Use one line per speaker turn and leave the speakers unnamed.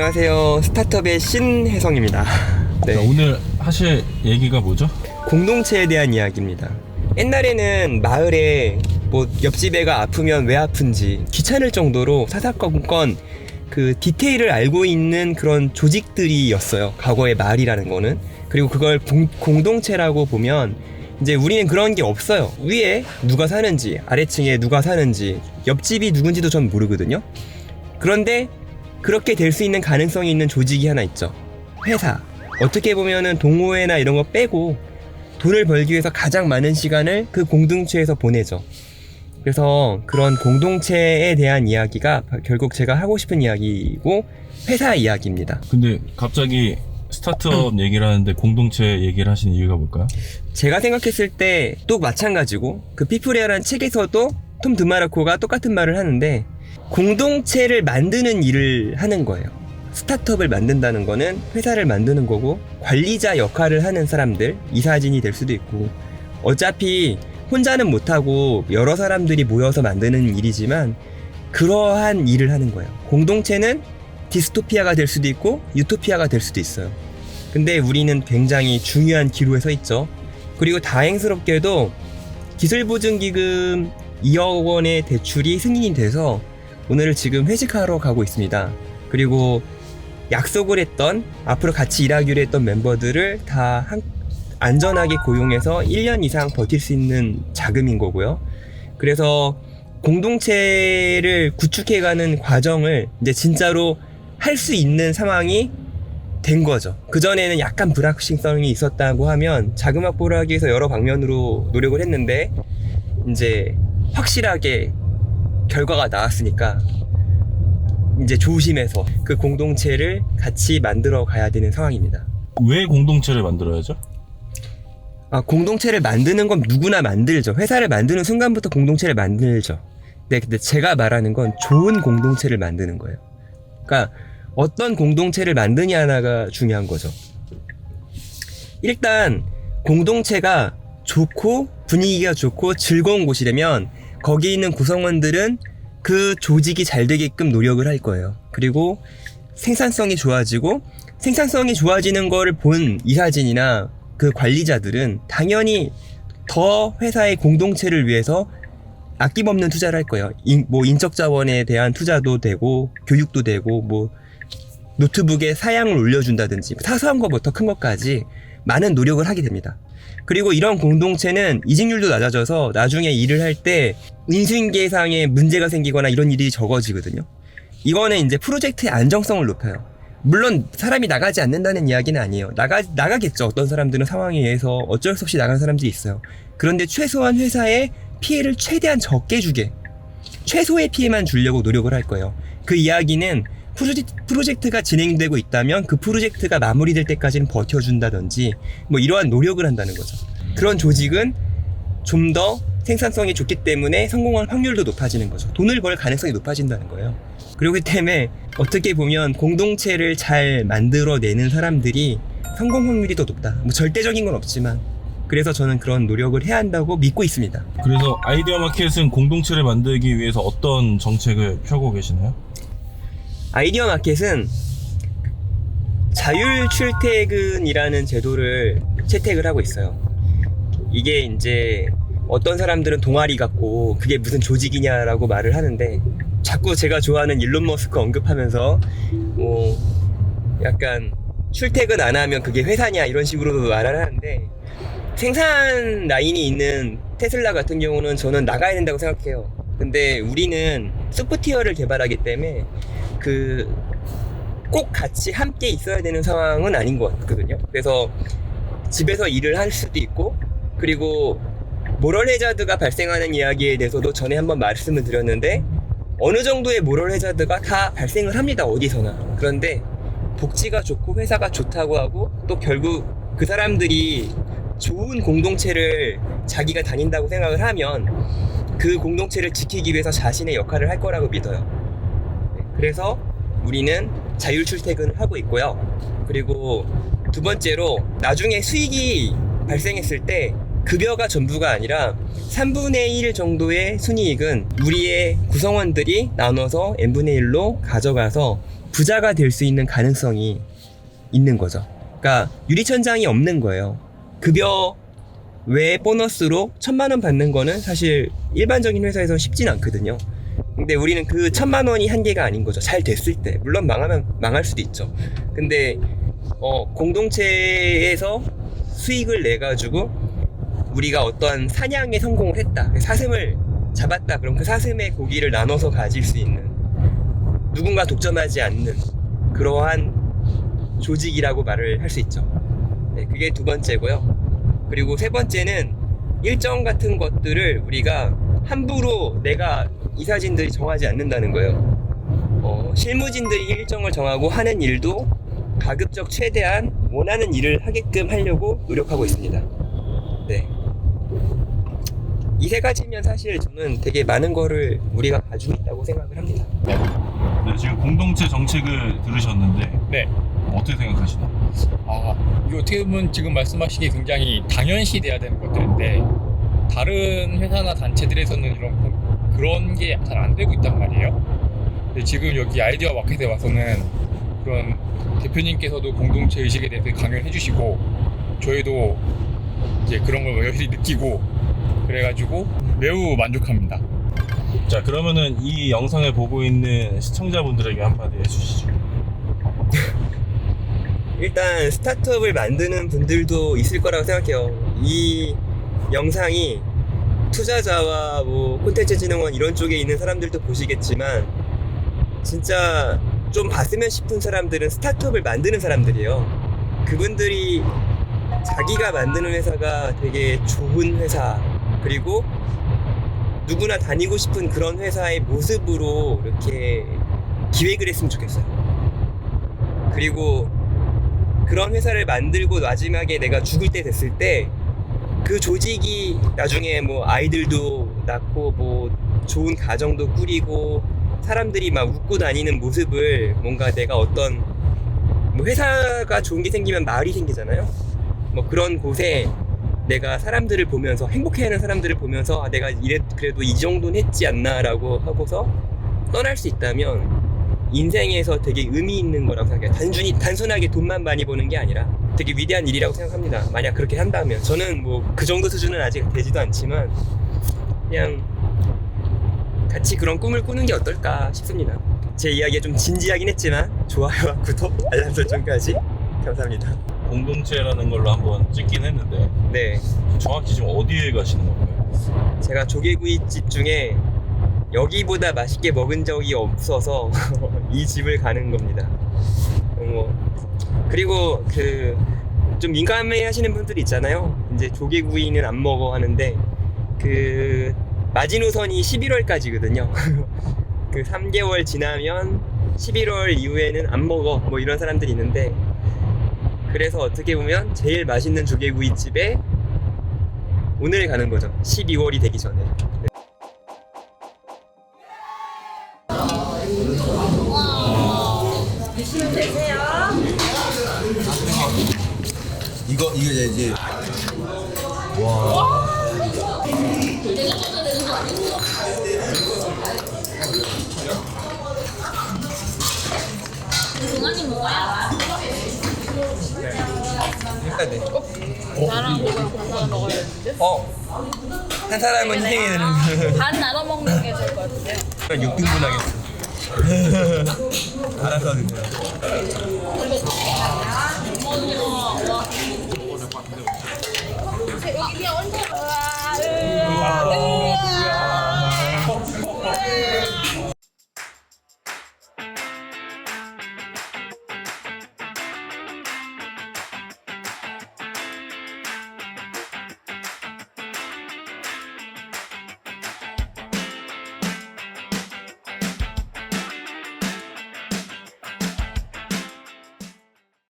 안녕하세요. 스타트업의 신혜성입니다. 네.
자, 오늘 하실 얘기가 뭐죠?
공동체에 대한 이야기입니다. 옛날에는 마을에 뭐 옆집 애가 아프면 왜 아픈지 귀찮을 정도로 사사건건 그 디테일을 알고 있는 그런 조직들이었어요. 과거의 마을이라는 거는. 그리고 그걸 공동체라고 보면 이제 우리는 그런 게 없어요. 위에 누가 사는지, 아래층에 누가 사는지, 옆집이 누군지도 전 모르거든요. 그런데 그렇게 될 수 있는 가능성이 있는 조직이 하나 있죠. 회사. 어떻게 보면은 동호회나 이런 거 빼고 돈을 벌기 위해서 가장 많은 시간을 그 공동체에서 보내죠. 그래서 그런 공동체에 대한 이야기가 결국 제가 하고 싶은 이야기이고 회사 이야기입니다.
근데 갑자기 스타트업 얘기를 하는데 공동체 얘기를 하시는 이유가 뭘까요?
제가 생각했을 때 또 마찬가지고 그 피플웨어라는 책에서도 톰 드마르코가 똑같은 말을 하는데 공동체를 만드는 일을 하는 거예요. 스타트업을 만든다는 거는 회사를 만드는 거고 관리자 역할을 하는 사람들, 이사진이 될 수도 있고 어차피 혼자는 못하고 여러 사람들이 모여서 만드는 일이지만 그러한 일을 하는 거예요. 공동체는 디스토피아가 될 수도 있고 유토피아가 될 수도 있어요. 근데 우리는 굉장히 중요한 기로에 서 있죠. 그리고 다행스럽게도 기술보증기금 2억 원의 대출이 승인이 돼서 오늘 지금 회식하러 가고 있습니다. 그리고 약속을 했던 앞으로 같이 일하기로 했던 멤버들을 다 안전하게 고용해서 1년 이상 버틸 수 있는 자금인 거고요. 그래서 공동체를 구축해가는 과정을 이제 진짜로 할 수 있는 상황이 된 거죠. 그전에는 약간 불확실성이 있었다고 하면 자금 확보를 하기 위해서 여러 방면으로 노력을 했는데 이제 확실하게 결과가 나왔으니까 이제 조심해서 그 공동체를 같이 만들어 가야 되는 상황입니다.
왜 공동체를 만들어야죠?
공동체를 만드는 건 누구나 만들죠. 회사를 만드는 순간부터 공동체를 만들죠. 네, 근데 제가 말하는 건 좋은 공동체를 만드는 거예요. 그러니까 어떤 공동체를 만드냐가 중요한 거죠. 일단 공동체가 좋고 분위기가 좋고 즐거운 곳이라면 거기 있는 구성원들은 그 조직이 잘 되게끔 노력을 할 거예요. 그리고 생산성이 좋아지고 생산성이 좋아지는 거를 본 이사진이나 그 관리자들은 당연히 더 회사의 공동체를 위해서 아낌없는 투자를 할 거예요. 인적 자원에 대한 투자도 되고 교육도 되고 뭐 노트북에 사양을 올려준다든지 사소한 것부터 큰 것까지 많은 노력을 하게 됩니다. 그리고 이런 공동체는 이직률도 낮아져서 나중에 일을 할 때 인수인계상에 문제가 생기거나 이런 일이 적어지거든요. 이거는 이제 프로젝트의 안정성을 높여요. 물론 사람이 나가지 않는다는 이야기는 아니에요. 나가겠죠. 어떤 사람들은 상황에 의해서 어쩔 수 없이 나가는 사람들이 있어요. 그런데 최소한 회사에 피해를 최대한 적게 주게, 최소의 피해만 주려고 노력을 할 거예요. 그 이야기는 프로젝트가 진행되고 있다면 그 프로젝트가 마무리될 때까지는 버텨준다든지 뭐 이러한 노력을 한다는 거죠. 그런 조직은 좀 더 생산성이 좋기 때문에 성공할 확률도 높아지는 거죠. 돈을 벌 가능성이 높아진다는 거예요. 그렇기 때문에 어떻게 보면 공동체를 잘 만들어내는 사람들이 성공 확률이 더 높다. 뭐 절대적인 건 없지만 그래서 저는 그런 노력을 해야 한다고 믿고 있습니다.
그래서 아이디어 마켓은 공동체를 만들기 위해서 어떤 정책을 펴고 계시나요?
아이디어 마켓은 자율 출퇴근이라는 제도를 채택을 하고 있어요. 이게 이제 어떤 사람들은 동아리 같고 그게 무슨 조직이냐라고 말을 하는데 자꾸 제가 좋아하는 일론 머스크 언급하면서 약간 출퇴근 안 하면 그게 회사냐 이런 식으로도 말을 하는데 생산 라인이 있는 테슬라 같은 경우는 저는 나가야 된다고 생각해요. 근데 우리는 소프트웨어를 개발하기 때문에 꼭 같이 함께 있어야 되는 상황은 아닌 것 같거든요. 그래서 집에서 일을 할 수도 있고 그리고 모럴 해자드가 발생하는 이야기에 대해서도 전에 한번 말씀을 드렸는데 어느 정도의 모럴 해자드가 다 발생을 합니다. 어디서나. 그런데 복지가 좋고 회사가 좋다고 하고 또 결국 그 사람들이 좋은 공동체를 자기가 다닌다고 생각을 하면 그 공동체를 지키기 위해서 자신의 역할을 할 거라고 믿어요. 그래서 우리는 자율 출퇴근을 하고 있고요. 그리고 두 번째로 나중에 수익이 발생했을 때 급여가 전부가 아니라 3분의 1 정도의 순이익은 우리의 구성원들이 나눠서 n분의 1로 가져가서 부자가 될 수 있는 가능성이 있는 거죠. 그러니까 유리천장이 없는 거예요. 급여 외 보너스로 1,000만 원 받는 거는 사실 일반적인 회사에서 쉽진 않거든요. 근데 우리는 그 1,000만 원이 한계가 아닌 거죠. 잘 됐을 때. 물론 망하면 망할 수도 있죠. 근데 공동체에서 수익을 내 가지고 우리가 어떠한 사냥에 성공을 했다, 사슴을 잡았다, 그럼 그 사슴의 고기를 나눠서 가질 수 있는, 누군가 독점하지 않는 그러한 조직이라고 말을 할 수 있죠. 네, 그게 두 번째고요. 그리고 세 번째는 일정 같은 것들을 우리가 함부로 내가 이사진들이 정하지 않는다는 거예요. 실무진들이 일정을 정하고 하는 일도 가급적 최대한 원하는 일을 하게끔 하려고 노력하고 있습니다. 네. 이 세 가지면 사실 저는 되게 많은 거를 우리가 가지고 있다고 생각을 합니다.
네, 지금 공동체 정책을 들으셨는데
네.
어떻게 생각하시나요?
이게 어떻게 보면 지금 말씀하시기 굉장히 당연시 돼야 되는 것들인데 다른 회사나 단체들에서는 그런 게 잘 안 되고 있단 말이에요. 근데 지금 여기 아이디어 마켓에 와서는 그런 대표님께서도 공동체 의식에 대해서 강연을 해주시고 저희도 이제 그런 걸 여실히 느끼고 그래가지고 매우 만족합니다.
자, 그러면은 이 영상을 보고 있는 시청자분들에게 한마디 해주시죠.
일단 스타트업을 만드는 분들도 있을 거라고 생각해요. 이 영상이 투자자와 콘텐츠진흥원 이런 쪽에 있는 사람들도 보시겠지만 진짜 좀 봤으면 싶은 사람들은 스타트업을 만드는 사람들이에요. 그분들이 자기가 만드는 회사가 되게 좋은 회사, 그리고 누구나 다니고 싶은 그런 회사의 모습으로 이렇게 기획을 했으면 좋겠어요. 그리고 그런 회사를 만들고 마지막에 내가 죽을 때 됐을 때 그 조직이 나중에 아이들도 낳고 좋은 가정도 꾸리고 사람들이 막 웃고 다니는 모습을, 뭔가 내가 어떤 회사가 좋은 게 생기면 마을이 생기잖아요. 그런 곳에 내가 사람들을 보면서, 행복해하는 사람들을 보면서 내가 그래도 이 정도는 했지 않나 라고 하고서 떠날 수 있다면 인생에서 되게 의미 있는 거라고 생각해요. 단순하게 돈만 많이 버는 게 아니라 되게 위대한 일이라고 생각합니다. 만약 그렇게 한다면. 저는 그 정도 수준은 아직 되지도 않지만 그냥 같이 그런 꿈을 꾸는 게 어떨까 싶습니다. 제 이야기가 좀 진지하긴 했지만 좋아요와 구독, 알람 설정까지 감사합니다.
공동체라는 걸로 한번 찍긴 했는데
네,
정확히 지금 어디에 가시는 건가요?
제가 조개구이집 중에 여기보다 맛있게 먹은 적이 없어서 이 집을 가는 겁니다. 그리고 좀 민감해 하시는 분들이 있잖아요. 이제 조개구이는 안 먹어 하는데 마지노선이 11월까지거든요. 3개월 지나면 11월 이후에는 안 먹어, 이런 사람들이 있는데, 그래서 어떻게 보면 제일 맛있는 조개구이 집에 오늘 가는 거죠. 12월이 되기 전에. 네.
드시면 되세요.
이거 이제
동안이 뭐야?
그러니까 네.
나랑 누구랑 반반 먹어야 되는데?
한 사람은 희생해야 되는
반 나눠 먹는 게 좋을 것 같은데.
6등분 하겠어. 알아서 드세요.
여기 언제?